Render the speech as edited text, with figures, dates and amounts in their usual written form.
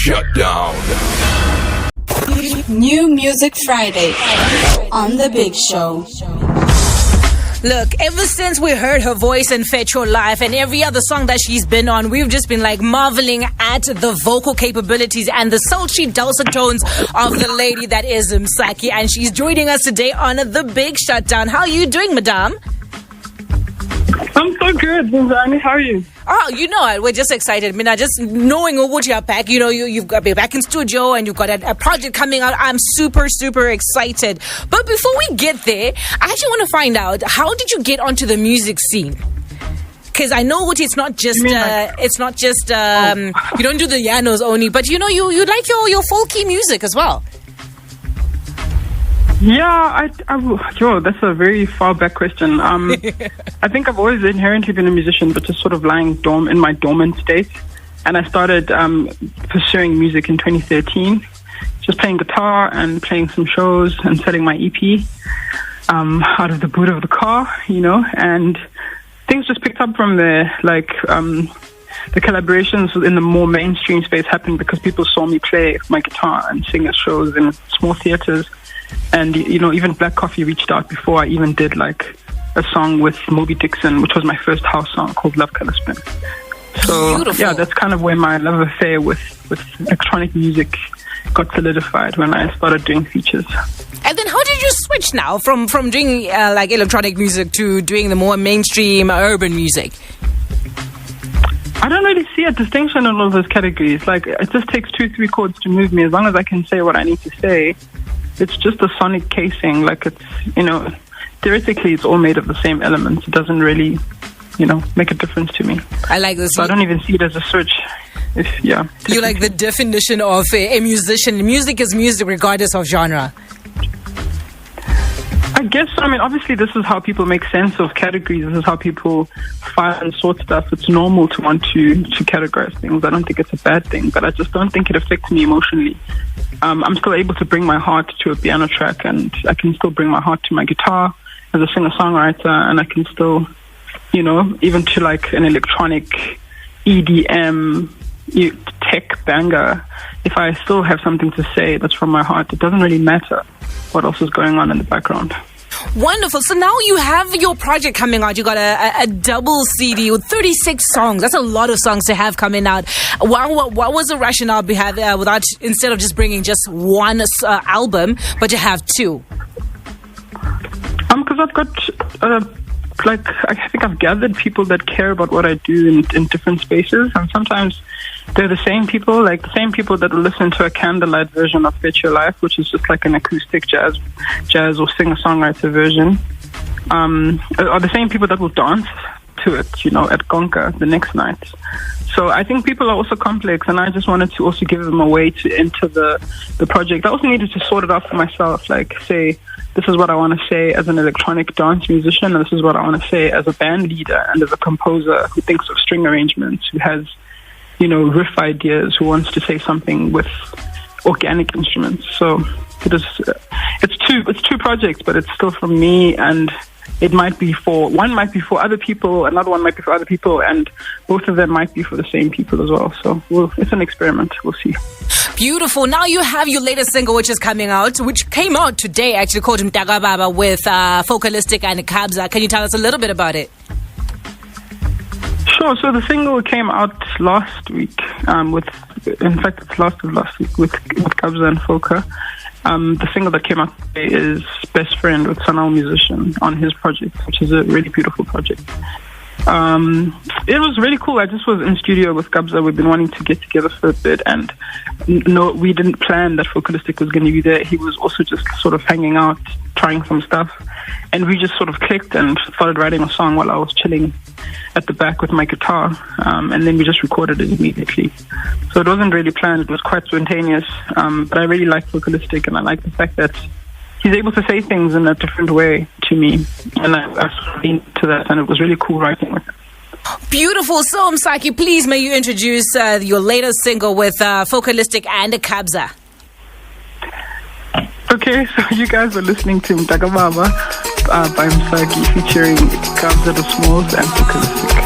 Shutdown. New Music Friday on The Big Show. Look, ever since we heard her voice in Fetch Your Life and every other song that she's been on, we've just been like marveling at the vocal capabilities and the sultry dulcet tones of the lady that is Msaki. And she's joining us today on The Big Shutdown. How are you doing, madame? I'm so good, Msaki. How are you? Oh, you know it. We're just excited. Mina, just knowing what you're back, you know, you've got to be back in studio and you've got a project coming out. I'm super, super excited. But before we get there, I actually want to find out, how did you get onto the music scene? Because I know it's not just, you don't do the Yanos only, but you know, you like your folky music as well. Yeah, that's a very far back question. I think I've always inherently been a musician, but just sort of lying in my dormant state. And I started pursuing music in 2013, just playing guitar and playing some shows and selling my EP out of the boot of the car, you know, and things just picked up from there. Like the collaborations in the more mainstream space happened because people saw me play my guitar and sing at shows in small theaters. And, you know, even Black Coffee reached out before I even did, like, a song with Moby Dixon, which was my first house song called Love Color Spin. So, beautiful. Yeah, that's kind of where my love affair with electronic music got solidified when I started doing features. And then how did you switch now from doing, like, electronic music to doing the more mainstream urban music? I don't really see a distinction in all of those categories. Like, it just takes 2-3 chords to move me. As long as I can say what I need to say, it's just a sonic casing. Like, it's, you know, theoretically it's all made of the same elements. It doesn't really, you know, make a difference to me. I like this. So I don't even see it as a switch. You like the definition of a musician. Music is music regardless of genre. I guess, I mean, obviously this is how people make sense of categories. This is how people file and sort stuff. It's normal to want to categorize things. I don't think it's a bad thing, but I just don't think it affects me emotionally. I'm still able to bring my heart to a piano track, and I can still bring my heart to my guitar as a singer-songwriter, and I can still, you know, even to like an electronic EDM tech banger, if I still have something to say that's from my heart, it doesn't really matter what else is going on in the background. Wonderful. So now you have your project coming out. You got a double CD with 36 songs. That's a lot of songs to have coming out. What was the rationale behind instead of just bringing just one album, but to have two? Because I've got I think I've gathered people that care about what I do in different spaces, and sometimes they're the same people, like the same people that will listen to a candlelight version of Fetch Your Life, which is just like an acoustic jazz or singer-songwriter version, are the same people that will dance to it, you know, at Gonka the next night. So I think people are also complex, and I just wanted to also give them a way to enter the project. I also needed to sort it out for myself, like say, this is what I want to say as an electronic dance musician, and this is what I want to say as a band leader and as a composer who thinks of string arrangements, who has, you know, riff ideas, who wants to say something with organic instruments. So it's two projects, but it's still from me, and one might be for other people, another one might be for other people, and both of them might be for the same people as well. So it's an experiment. We'll see. Beautiful. Now you have your latest single, which came out today, actually, called Mtaka Baba with Focalistic and Kabza. Can you tell us a little bit about it? Sure. So the single came out last week. In fact, it's last week with Kabza and Foka. The single that came out today is Best Friend with Sanal Musician on his project, which is a really beautiful project. It was really cool. I just was in studio with Kabza. We've been wanting to get together for a bit, and no, we didn't plan that Focalistic was going to be there. He was also just sort of hanging out, trying some stuff, and we just sort of clicked and started writing a song while I was chilling at the back with my guitar, and then we just recorded it immediately. So it wasn't really planned. It was quite spontaneous, but I really like Focalistic, and I like the fact that he's able to say things in a different way to me, and I sort of leaned to that, and it was really cool writing with him. Beautiful. So, Msaki, please may you introduce your latest single with Focalistic and Kabza. Okay, so you guys are listening to Mtaka Baba by Msaki featuring Kabza the Smalls and Focalistic.